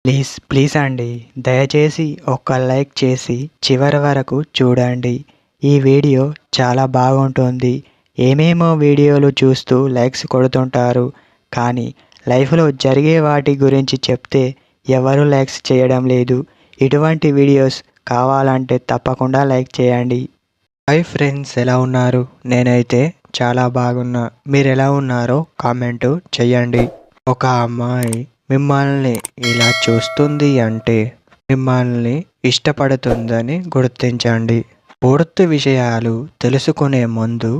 Please please అండి, దయచేసి ఒక్క లైక్ చేసి చివరి వరకు చూడండి. ఈ వీడియో చాలా బాగుంటుంది. ఏమేమో వీడియోలు చూస్తూ లైక్స్ కొడుతుంటారు, కానీ లైఫ్లో జరిగే వాటి గురించి చెప్తే ఎవరు లైక్స్ చేయడం లేదు. ఇటువంటి వీడియోస్ కావాలంటే తప్పకుండా లైక్ చేయండి. హాయ్ ఫ్రెండ్స్, ఎలా ఉన్నారు? నేనైతే చాలా బాగున్నా. మీరు ఎలా ఉన్నారో కామెంటు చేయండి. ఒక అమ్మాయి మిమ్మల్ని ఇలా చూస్తుంది అంటే మిమ్మల్ని ఇష్టపడుతుందని గుర్తించండి. పూర్తి విషయాలు తెలుసుకునే ముందు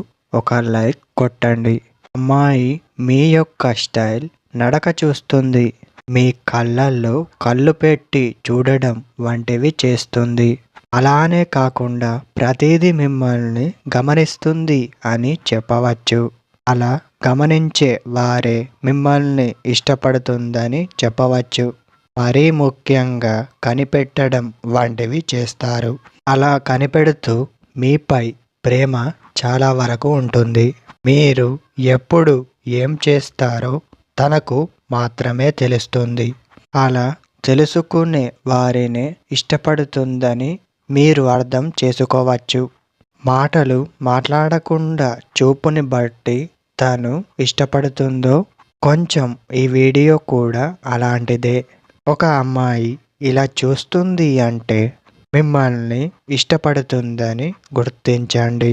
ఒక లైక్ కొట్టండి. అమ్మాయి మీ యొక్క స్టైల్, నడక చూస్తుంది. మీ కళ్ళల్లో కళ్ళు పెట్టి చూడడం వంటివి చేస్తుంది. అలానే కాకుండా ప్రతిదీ మిమ్మల్ని గమనిస్తుంది అని చెప్పవచ్చు. అలా గమనించే వారే మిమ్మల్ని ఇష్టపడుతుందని చెప్పవచ్చు. మరీ ముఖ్యంగా కనిపెట్టడం వంటివి చేస్తారు. అలా కనిపెడుతూ మీపై ప్రేమ చాలా వరకు ఉంటుంది. మీరు ఎప్పుడు ఏం చేస్తారో తనకు మాత్రమే తెలుస్తుంది. అలా తెలుసుకునే వారినే ఇష్టపడుతుందని మీరు అర్థం చేసుకోవచ్చు. మాటలు మాట్లాడకుండా చూపుని బట్టి తను ఇష్టపడుతుందో కొంచెం ఈ వీడియో కూడా అలాంటిదే. ఒక అమ్మాయి ఇలా చూస్తుంది అంటే మిమ్మల్ని ఇష్టపడుతుందని గుర్తించండి.